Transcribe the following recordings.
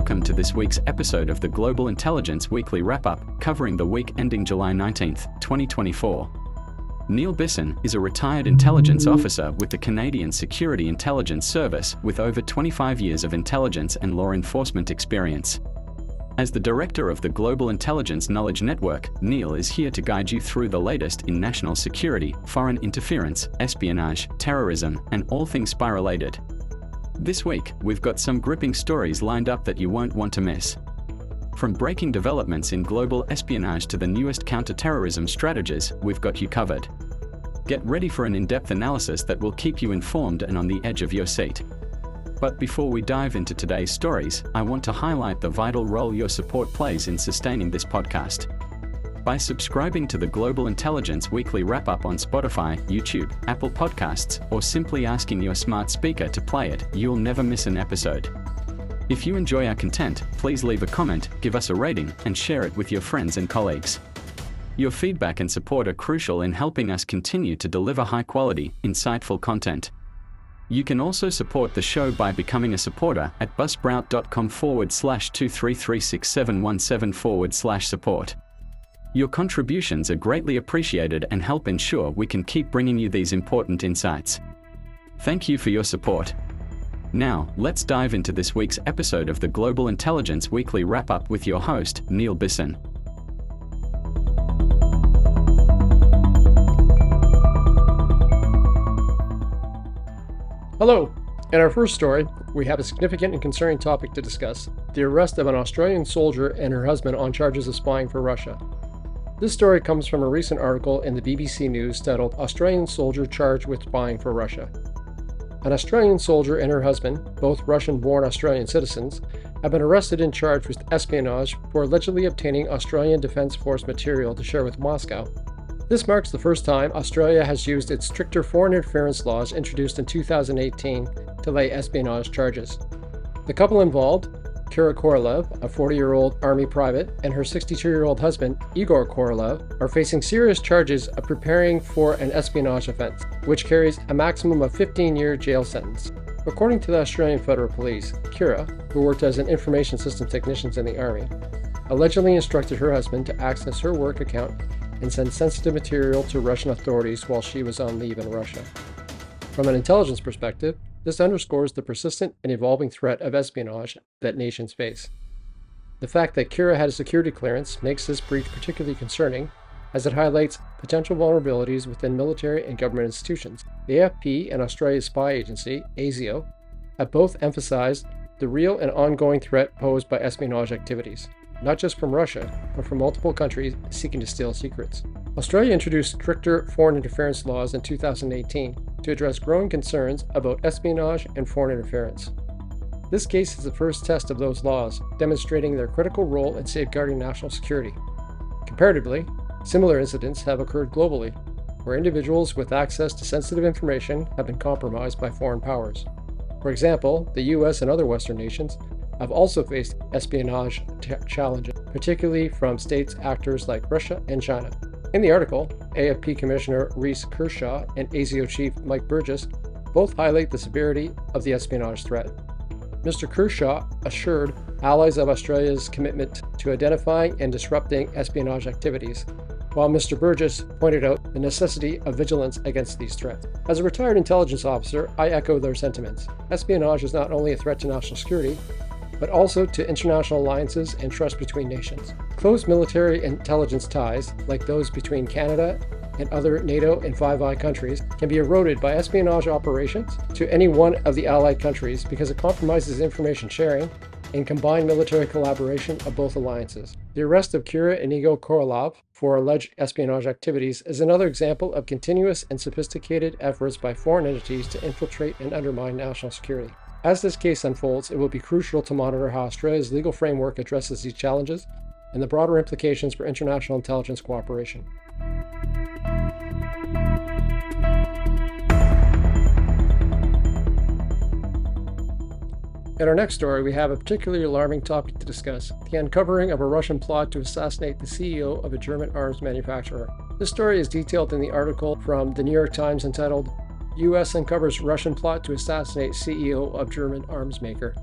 Welcome to this week's episode of the Global Intelligence Weekly Wrap-Up, covering the week ending July 19, 2024. Neil Bisson is a retired intelligence officer with the Canadian Security Intelligence Service with over 25 years of intelligence and law enforcement experience. As the director of the Global Intelligence Knowledge Network, Neil is here to guide you through the latest in national security, foreign interference, espionage, terrorism, and all things spy-related. This week, we've got some gripping stories lined up that you won't want to miss. From breaking developments in global espionage to the newest counter-terrorism strategies, we've got you covered. Get ready for an in-depth analysis that will keep you informed and on the edge of your seat. But before we dive into today's stories, I want to highlight the vital role your support plays in sustaining this podcast. By subscribing to the Global Intelligence Weekly Wrap-Up on Spotify, YouTube, Apple Podcasts, or simply asking your smart speaker to play it, you'll never miss an episode. If you enjoy our content, please leave a comment, give us a rating, and share it with your friends and colleagues. Your feedback and support are crucial in helping us continue to deliver high-quality, insightful content. You can also support the show by becoming a supporter at buzzsprout.com/2336717/support. Your contributions are greatly appreciated and help ensure we can keep bringing you these important insights. Thank you for your support. Now, let's dive into this week's episode of the Global Intelligence Weekly Wrap-Up with your host, Neil Bisson. Hello. In our first story, we have a significant and concerning topic to discuss: the arrest of an Australian soldier and her husband on charges of spying for Russia. This story comes from a recent article in the BBC News titled "Australian Soldier Charged with Spying for Russia." An Australian soldier and her husband, both Russian-born Australian citizens, have been arrested and charged with espionage for allegedly obtaining Australian Defence Force material to share with Moscow. This marks the first time Australia has used its stricter foreign interference laws introduced in 2018 to lay espionage charges. The couple involved, Kira Korolev, a 40-year-old Army private, and her 62-year-old husband, Igor Korolev, are facing serious charges of preparing for an espionage offence, which carries a maximum of 15-year jail sentence. According to the Australian Federal Police, Kira, who worked as an information system technician in the Army, allegedly instructed her husband to access her work account and send sensitive material to Russian authorities while she was on leave in Russia. From an intelligence perspective, this underscores the persistent and evolving threat of espionage that nations face. The fact that Kira had a security clearance makes this breach particularly concerning, as it highlights potential vulnerabilities within military and government institutions. The AFP and Australia's spy agency, ASIO, have both emphasized the real and ongoing threat posed by espionage activities, not just from Russia, but from multiple countries seeking to steal secrets. Australia introduced stricter foreign interference laws in 2018 to address growing concerns about espionage and foreign interference. This case is the first test of those laws, demonstrating their critical role in safeguarding national security. Comparatively, similar incidents have occurred globally, where individuals with access to sensitive information have been compromised by foreign powers. For example, the US and other Western nations have also faced espionage challenges, particularly from states actors like Russia and China. In the article, AFP Commissioner Reece Kershaw and ASIO Chief Mike Burgess both highlight the severity of the espionage threat. Mr. Kershaw assured allies of Australia's commitment to identifying and disrupting espionage activities, while Mr. Burgess pointed out the necessity of vigilance against these threats. As a retired intelligence officer, I echo their sentiments. Espionage is not only a threat to national security, but also to international alliances and trust between nations. Close military intelligence ties, like those between Canada and other NATO and Five Eyes countries, can be eroded by espionage operations to any one of the allied countries because it compromises information sharing and combined military collaboration of both alliances. The arrest of Kira and Igor Korolev for alleged espionage activities is another example of continuous and sophisticated efforts by foreign entities to infiltrate and undermine national security. As this case unfolds, it will be crucial to monitor how Australia's legal framework addresses these challenges and the broader implications for international intelligence cooperation. In our next story, we have a particularly alarming topic to discuss: the uncovering of a Russian plot to assassinate the CEO of a German arms manufacturer. This story is detailed in the article from the New York Times entitled U.S. uncovers Russian plot to assassinate CEO of German arms maker.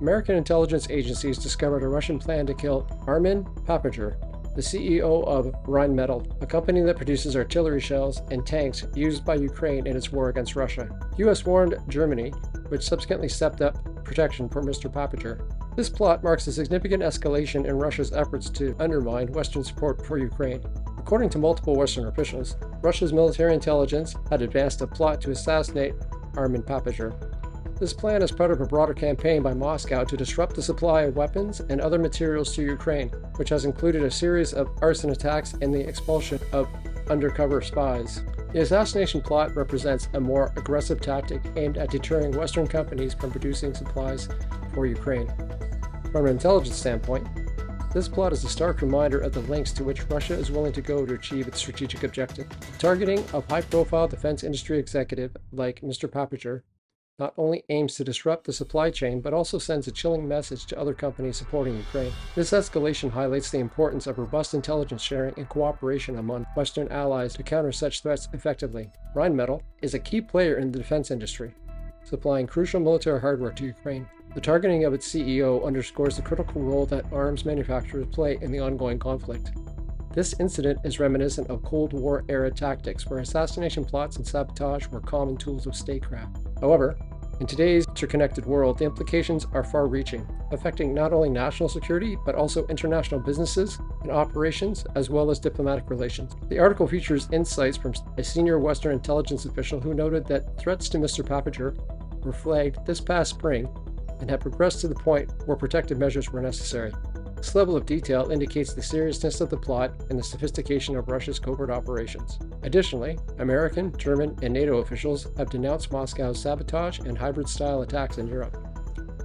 American intelligence agencies discovered a Russian plan to kill Armin Papager, the CEO of Rheinmetall, a company that produces artillery shells and tanks used by Ukraine in its war against Russia. The U.S. warned Germany, which subsequently stepped up protection for Mr. Papager. This plot marks a significant escalation in Russia's efforts to undermine Western support for Ukraine. According to multiple Western officials, Russia's military intelligence had advanced a plot to assassinate Armin Papager. This plan is part of a broader campaign by Moscow to disrupt the supply of weapons and other materials to Ukraine, which has included a series of arson attacks and the expulsion of undercover spies. The assassination plot represents a more aggressive tactic aimed at deterring Western companies from producing supplies for Ukraine. From an intelligence standpoint, this plot is a stark reminder of the lengths to which Russia is willing to go to achieve its strategic objective. Targeting a high-profile defense industry executive like Mr. Papager not only aims to disrupt the supply chain, but also sends a chilling message to other companies supporting Ukraine. This escalation highlights the importance of robust intelligence sharing and cooperation among Western allies to counter such threats effectively. Rheinmetall is a key player in the defense industry, supplying crucial military hardware to Ukraine. The targeting of its CEO underscores the critical role that arms manufacturers play in the ongoing conflict. This incident is reminiscent of Cold War-era tactics, where assassination plots and sabotage were common tools of statecraft. However, in today's interconnected world, the implications are far-reaching, affecting not only national security, but also international businesses and operations, as well as diplomatic relations. The article features insights from a senior Western intelligence official who noted that threats to Mr. Papager were flagged this past spring and had progressed to the point where protective measures were necessary. This level of detail indicates the seriousness of the plot and the sophistication of Russia's covert operations. Additionally, American, German, and NATO officials have denounced Moscow's sabotage and hybrid-style attacks in Europe,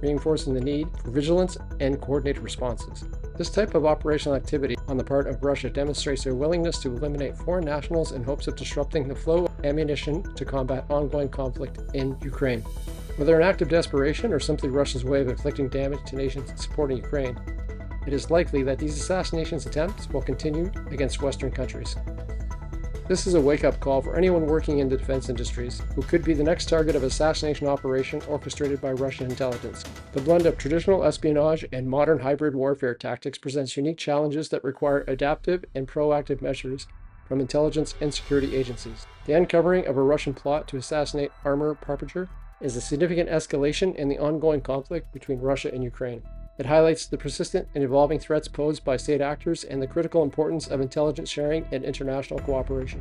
reinforcing the need for vigilance and coordinated responses. This type of operational activity on the part of Russia demonstrates their willingness to eliminate foreign nationals in hopes of disrupting the flow of ammunition to combat ongoing conflict in Ukraine. Whether an act of desperation or simply Russia's way of inflicting damage to nations supporting Ukraine, it is likely that these assassination attempts will continue against Western countries. This is a wake-up call for anyone working in the defense industries who could be the next target of assassination operation orchestrated by Russian intelligence. The blend of traditional espionage and modern hybrid warfare tactics presents unique challenges that require adaptive and proactive measures from intelligence and security agencies. The uncovering of a Russian plot to assassinate Armin Papager is a significant escalation in the ongoing conflict between Russia and Ukraine. It highlights the persistent and evolving threats posed by state actors and the critical importance of intelligence sharing and international cooperation.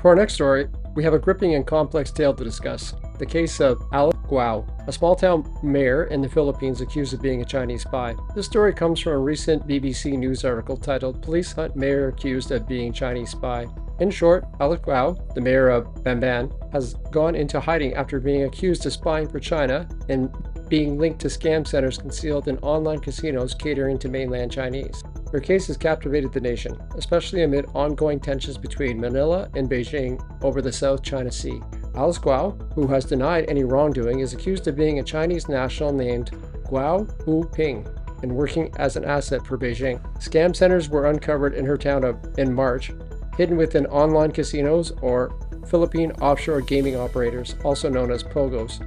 For our next story, we have a gripping and complex tale to discuss. The case of Alice Guo, a small-town mayor in the Philippines accused of being a Chinese spy. This story comes from a recent BBC News article titled "Police Hunt Mayor Accused of Being Chinese Spy." In short, Alice Guo, the mayor of Bamban, has gone into hiding after being accused of spying for China and being linked to scam centers concealed in online casinos catering to mainland Chinese. Her case has captivated the nation, especially amid ongoing tensions between Manila and Beijing over the South China Sea. Alice Guo, who has denied any wrongdoing, is accused of being a Chinese national named Guo Huping and working as an asset for Beijing. Scam centers were uncovered in her town in March, hidden within online casinos or Philippine offshore gaming operators, also known as POGOs,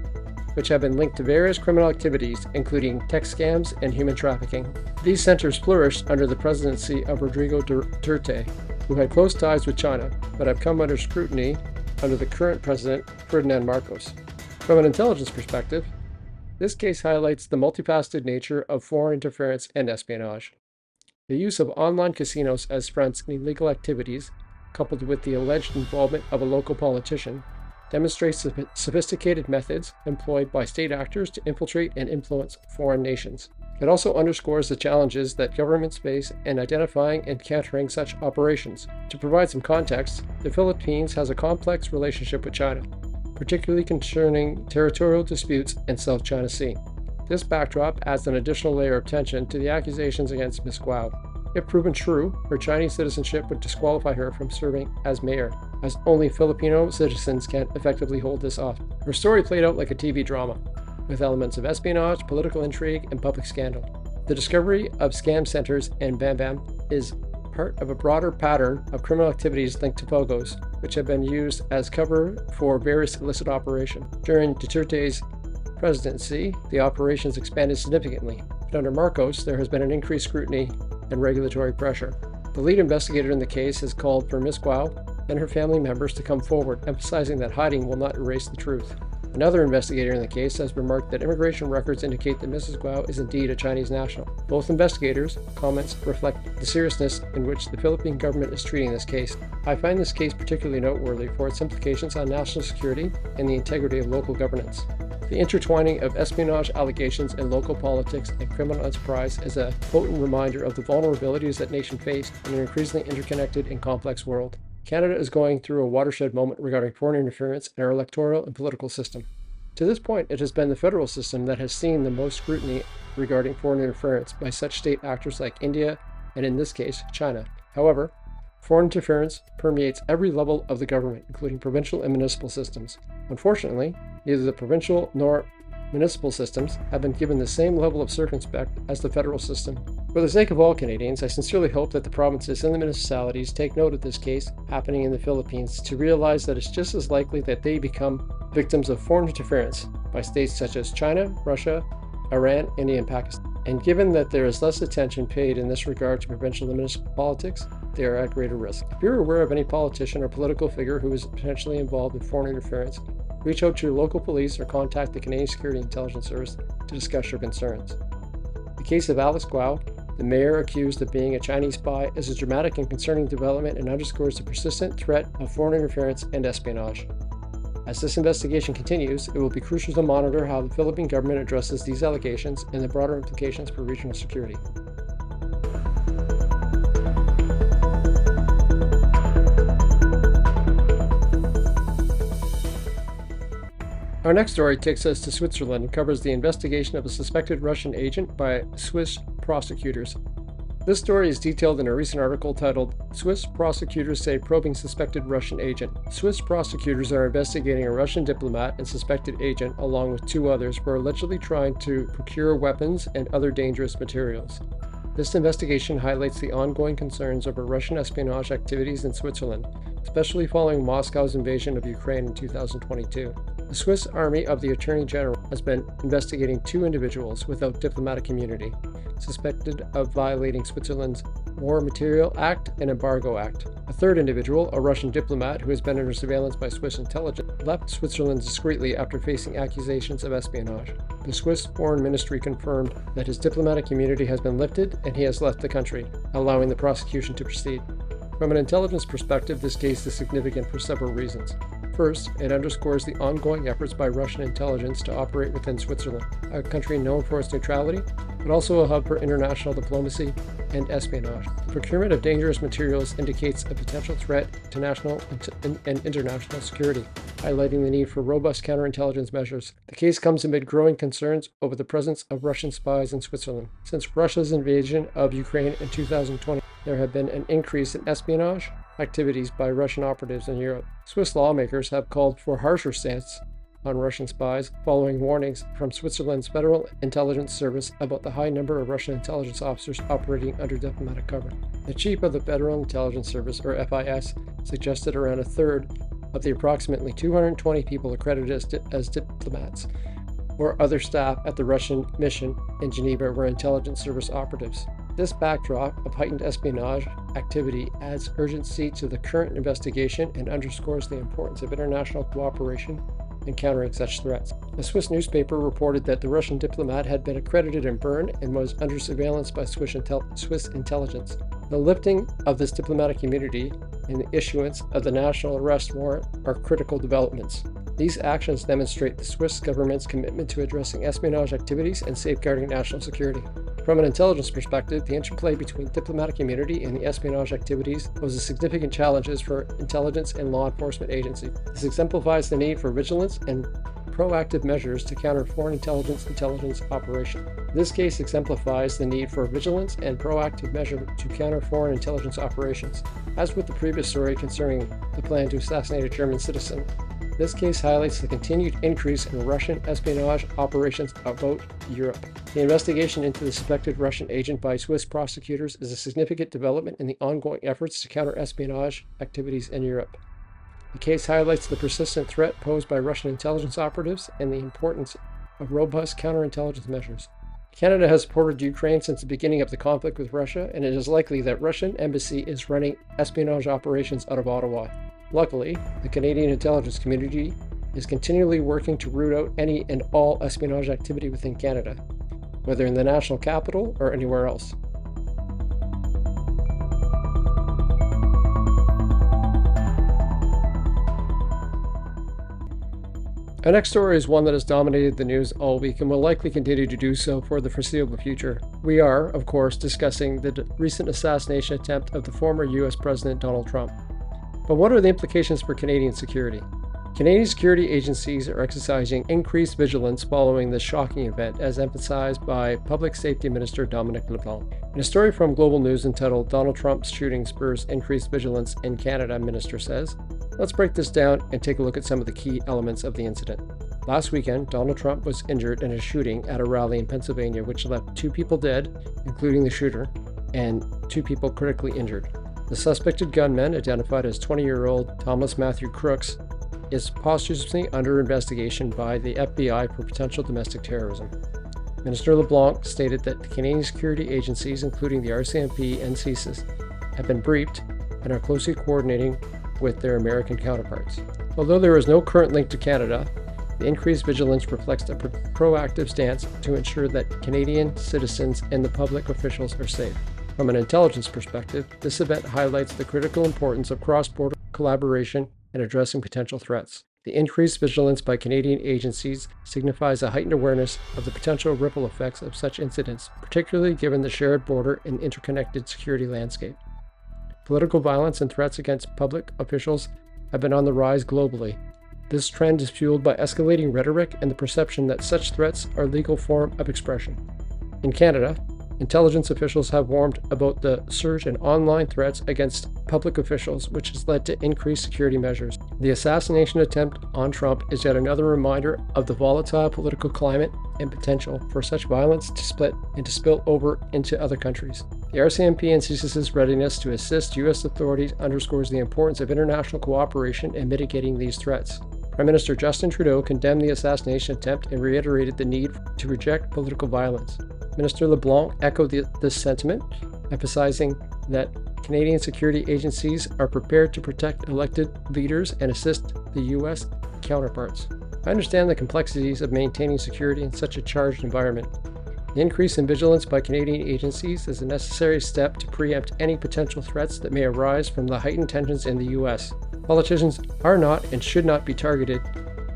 which have been linked to various criminal activities, including text scams and human trafficking. These centers flourished under the presidency of Rodrigo Duterte, who had close ties with China, but have come under scrutiny under the current president, Ferdinand Marcos. From an intelligence perspective, this case highlights the multifaceted nature of foreign interference and espionage. The use of online casinos as fronts in illegal activities, coupled with the alleged involvement of a local politician, demonstrates sophisticated methods employed by state actors to infiltrate and influence foreign nations. It also underscores the challenges that governments face in identifying and countering such operations. To provide some context, the Philippines has a complex relationship with China, particularly concerning territorial disputes in South China Sea. This backdrop adds an additional layer of tension to the accusations against Ms. Guo. If proven true, her Chinese citizenship would disqualify her from serving as mayor, as only Filipino citizens can effectively hold this office. Her story played out like a TV drama, with elements of espionage, political intrigue, and public scandal. The discovery of scam centers in Bamban is part of a broader pattern of criminal activities linked to Pogos, which have been used as cover for various illicit operations. During Duterte's presidency, the operations expanded significantly, but under Marcos, there has been an increased scrutiny and regulatory pressure. The lead investigator in the case has called for Ms. Guo and her family members to come forward, emphasizing that hiding will not erase the truth. Another investigator in the case has remarked that immigration records indicate that Mrs. Guo is indeed a Chinese national. Both investigators' comments reflect the seriousness in which the Philippine government is treating this case. I find this case particularly noteworthy for its implications on national security and the integrity of local governance. The intertwining of espionage allegations and local politics and criminal enterprise is a potent reminder of the vulnerabilities that nation face in an increasingly interconnected and complex world. Canada is going through a watershed moment regarding foreign interference in our electoral and political system. To this point, it has been the federal system that has seen the most scrutiny regarding foreign interference by such state actors like India and, in this case, China. However, foreign interference permeates every level of the government, including provincial and municipal systems. Unfortunately, neither the provincial nor municipal systems have been given the same level of circumspect as the federal system. For the sake of all Canadians, I sincerely hope that the provinces and the municipalities take note of this case happening in the Philippines to realize that it's just as likely that they become victims of foreign interference by states such as China, Russia, Iran, India, and Pakistan. And given that there is less attention paid in this regard to provincial and municipal politics, they are at greater risk. If you're aware of any politician or political figure who is potentially involved in foreign interference, reach out to your local police or contact the Canadian Security Intelligence Service to discuss your concerns. The case of Alice Guo, the mayor accused of being a Chinese spy, is a dramatic and concerning development and underscores the persistent threat of foreign interference and espionage. As this investigation continues, it will be crucial to monitor how the Philippine government addresses these allegations and the broader implications for regional security. Our next story takes us to Switzerland and covers the investigation of a suspected Russian agent by Swiss prosecutors. This story is detailed in a recent article titled, "Swiss Prosecutors Say Probing Suspected Russian Agent." Swiss prosecutors are investigating a Russian diplomat and suspected agent, along with two others, who are allegedly trying to procure weapons and other dangerous materials. This investigation highlights the ongoing concerns over Russian espionage activities in Switzerland, especially following Moscow's invasion of Ukraine in 2022. The Swiss Army of the Attorney General has been investigating two individuals without diplomatic immunity, suspected of violating Switzerland's War Material Act and Embargo Act. A third individual, a Russian diplomat who has been under surveillance by Swiss intelligence, left Switzerland discreetly after facing accusations of espionage. The Swiss Foreign Ministry confirmed that his diplomatic immunity has been lifted and he has left the country, allowing the prosecution to proceed. From an intelligence perspective, this case is significant for several reasons. First, it underscores the ongoing efforts by Russian intelligence to operate within Switzerland, a country known for its neutrality, but also a hub for international diplomacy and espionage. The procurement of dangerous materials indicates a potential threat to national and international security, highlighting the need for robust counterintelligence measures. The case comes amid growing concerns over the presence of Russian spies in Switzerland. Since Russia's invasion of Ukraine in 2020, there have been an increase in espionage activities by Russian operatives in Europe. Swiss lawmakers have called for harsher stance on Russian spies following warnings from Switzerland's Federal Intelligence Service about the high number of Russian intelligence officers operating under diplomatic cover. The chief of the Federal Intelligence Service, or FIS, suggested around a third of the approximately 220 people accredited as diplomats or other staff at the Russian mission in Geneva were intelligence service operatives. This backdrop of heightened espionage activity adds urgency to the current investigation and underscores the importance of international cooperation in countering such threats. A Swiss newspaper reported that the Russian diplomat had been accredited in Bern and was under surveillance by Swiss intelligence. The lifting of this diplomatic immunity and the issuance of the national arrest warrant are critical developments. These actions demonstrate the Swiss government's commitment to addressing espionage activities and safeguarding national security. From an intelligence perspective, the interplay between diplomatic immunity and the espionage activities poses significant challenges for intelligence and law enforcement agencies. This exemplifies the need for vigilance and proactive measures to counter foreign intelligence operations. This case exemplifies the need for vigilance and proactive measure to counter foreign intelligence operations. As with the previous story concerning the plan to assassinate a German citizen, This case highlights the continued increase in Russian espionage operations about Europe. The investigation into the suspected Russian agent by Swiss prosecutors is a significant development in the ongoing efforts to counter espionage activities in Europe. The case highlights the persistent threat posed by Russian intelligence operatives and the importance of robust counterintelligence measures. Canada has supported Ukraine since the beginning of the conflict with Russia, and it is likely that Russian embassy is running espionage operations out of Ottawa. Luckily, the Canadian intelligence community is continually working to root out any and all espionage activity within Canada, whether in the national capital or anywhere else. Our next story is one that has dominated the news all week and will likely continue to do so for the foreseeable future. We are, of course, discussing the recent assassination attempt of the former US President Donald Trump. But what are the implications for Canadian security? Canadian security agencies are exercising increased vigilance following this shocking event, as emphasized by Public Safety Minister Dominic LeBlanc. In a story from Global News entitled "Donald Trump's Shooting Spurs Increased Vigilance in Canada," Minister says, let's break this down and take a look at some of the key elements of the incident. Last weekend, Donald Trump was injured in a shooting at a rally in Pennsylvania, which left 2 people dead, including the shooter, and 2 people critically injured. The suspected gunman, identified as 20-year-old Thomas Matthew Crooks, is posthumously under investigation by the FBI for potential domestic terrorism. Minister LeBlanc stated that the Canadian security agencies, including the RCMP and CSIS, have been briefed and are closely coordinating with their American counterparts. Although there is no current link to Canada, the increased vigilance reflects a proactive stance to ensure that Canadian citizens and the public officials are safe. From an intelligence perspective, this event highlights the critical importance of cross-border collaboration in addressing potential threats. The increased vigilance by Canadian agencies signifies a heightened awareness of the potential ripple effects of such incidents, particularly given the shared border and interconnected security landscape. Political violence and threats against public officials have been on the rise globally. This trend is fueled by escalating rhetoric and the perception that such threats are a legal form of expression. In Canada, intelligence officials have warned about the surge in online threats against public officials, which has led to increased security measures. The assassination attempt on Trump is yet another reminder of the volatile political climate and potential for such violence to split and to spill over into other countries. The RCMP and CSIS's readiness to assist U.S. authorities underscores the importance of international cooperation in mitigating these threats. Prime Minister Justin Trudeau condemned the assassination attempt and reiterated the need to reject political violence. Minister LeBlanc echoed this sentiment, emphasizing that Canadian security agencies are prepared to protect elected leaders and assist the U.S. counterparts. I understand the complexities of maintaining security in such a charged environment. The increase in vigilance by Canadian agencies is a necessary step to preempt any potential threats that may arise from the heightened tensions in the U.S. Politicians are not and should not be targeted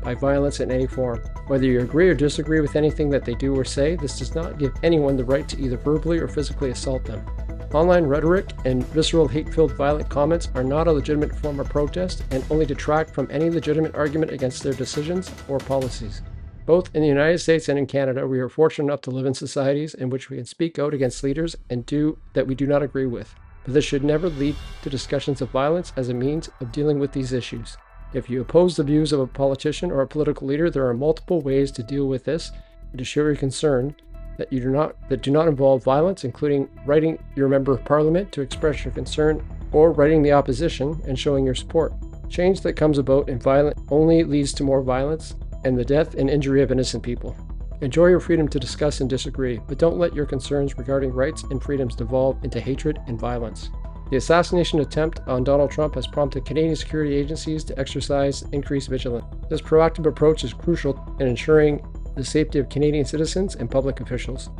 by violence in any form. Whether you agree or disagree with anything that they do or say, this does not give anyone the right to either verbally or physically assault them. Online rhetoric and visceral hate-filled violent comments are not a legitimate form of protest and only detract from any legitimate argument against their decisions or policies. Both in the United States and in Canada, we are fortunate enough to live in societies in which we can speak out against leaders and do that we do not agree with. But this should never lead to discussions of violence as a means of dealing with these issues. If you oppose the views of a politician or a political leader, there are multiple ways to deal with this and to show your concern that do not involve violence, including writing your member of parliament to express your concern or writing the opposition and showing your support. Change that comes about in violence only leads to more violence and the death and injury of innocent people. Enjoy your freedom to discuss and disagree, but don't let your concerns regarding rights and freedoms devolve into hatred and violence. The assassination attempt on Donald Trump has prompted Canadian security agencies to exercise increased vigilance. This proactive approach is crucial in ensuring the safety of Canadian citizens and public officials.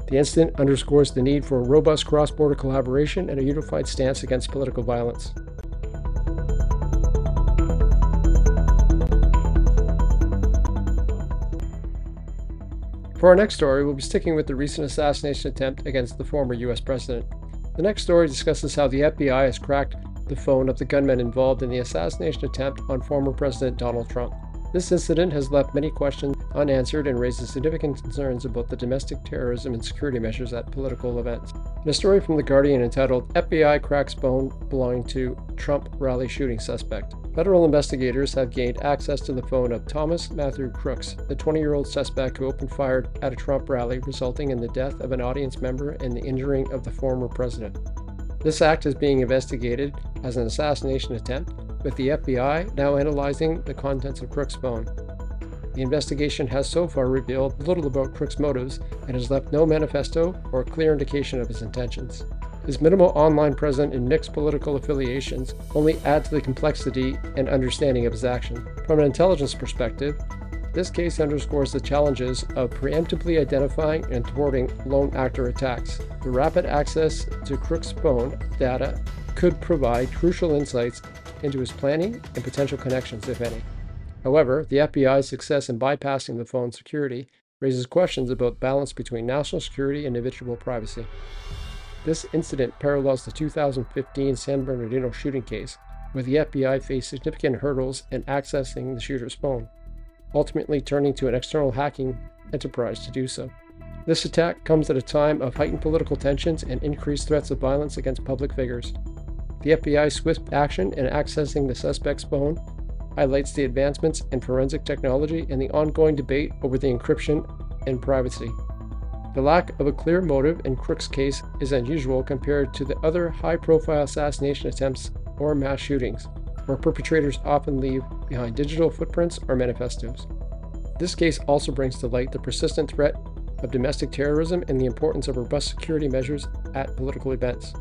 The incident underscores the need for a robust cross-border collaboration and a unified stance against political violence. For our next story, we'll be sticking with the recent assassination attempt against the former U.S. President. The next story discusses how the FBI has cracked the phone of the gunman involved in the assassination attempt on former President Donald Trump. This incident has left many questions unanswered and raises significant concerns about the domestic terrorism and security measures at political events. In a story from The Guardian entitled FBI Cracks Phone Belonging to Trump Rally Shooting Suspect, federal investigators have gained access to the phone of Thomas Matthew Crooks, the 20-year-old suspect who opened fire at a Trump rally, resulting in the death of an audience member and the injuring of the former president. This act is being investigated as an assassination attempt, with the FBI now analyzing the contents of Crooks' phone. The investigation has so far revealed little about Crooks' motives and has left no manifesto or clear indication of his intentions. His minimal online presence and mixed political affiliations only add to the complexity and understanding of his action. From an intelligence perspective, this case underscores the challenges of preemptively identifying and thwarting lone actor attacks. The rapid access to Crooks' phone data could provide crucial insights into his planning and potential connections, if any. However, the FBI's success in bypassing the phone's security raises questions about balance between national security and individual privacy. This incident parallels the 2015 San Bernardino shooting case, where the FBI faced significant hurdles in accessing the shooter's phone, ultimately turning to an external hacking enterprise to do so. This attack comes at a time of heightened political tensions and increased threats of violence against public figures. The FBI's swift action in accessing the suspect's phone highlights the advancements in forensic technology and the ongoing debate over the encryption and privacy. The lack of a clear motive in Crooks' case is unusual compared to the other high-profile assassination attempts or mass shootings, where perpetrators often leave behind digital footprints or manifestos. This case also brings to light the persistent threat of domestic terrorism and the importance of robust security measures at political events.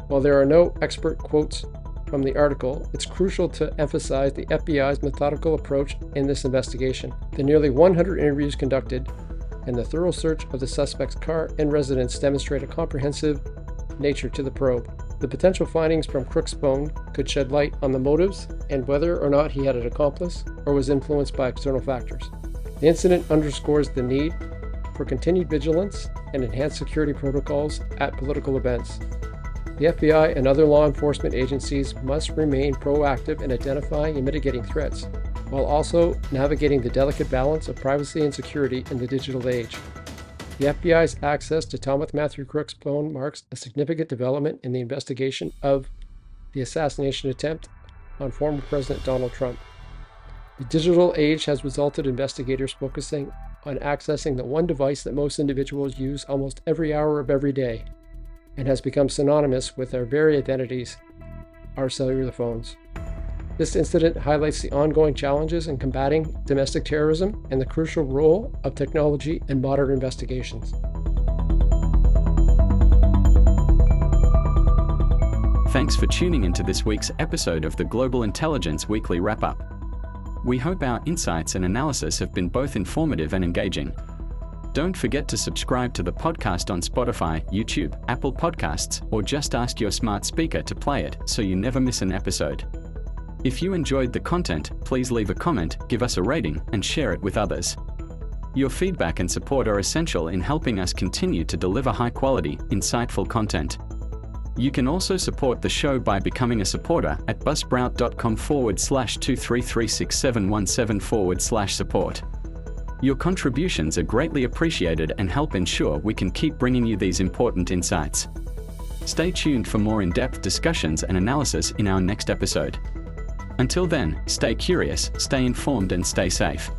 While there are no expert quotes from the article, it's crucial to emphasize the FBI's methodical approach in this investigation. The nearly 100 interviews conducted and the thorough search of the suspect's car and residence demonstrate a comprehensive nature to the probe. The potential findings from Crooks' phone could shed light on the motives and whether or not he had an accomplice or was influenced by external factors. The incident underscores the need for continued vigilance and enhanced security protocols at political events. The FBI and other law enforcement agencies must remain proactive in identifying and mitigating threats, while also navigating the delicate balance of privacy and security in the digital age. The FBI's access to Thomas Matthew Crooks' phone marks a significant development in the investigation of the assassination attempt on former President Donald Trump. The digital age has resulted in investigators focusing on accessing the one device that most individuals use almost every hour of every day, and has become synonymous with our very identities, our cellular phones. This incident highlights the ongoing challenges in combating domestic terrorism and the crucial role of technology in modern investigations. Thanks for tuning into this week's episode of the Global Intelligence Weekly Wrap-Up. We hope our insights and analysis have been both informative and engaging. Don't forget to subscribe to the podcast on Spotify, YouTube, Apple Podcasts, or just ask your smart speaker to play it so you never miss an episode. If you enjoyed the content, please leave a comment, give us a rating, and share it with others. Your feedback and support are essential in helping us continue to deliver high-quality, insightful content. You can also support the show by becoming a supporter at buzzsprout.com/2336717/support. Your contributions are greatly appreciated and help ensure we can keep bringing you these important insights. Stay tuned for more in-depth discussions and analysis in our next episode. Until then, stay curious, stay informed, and stay safe.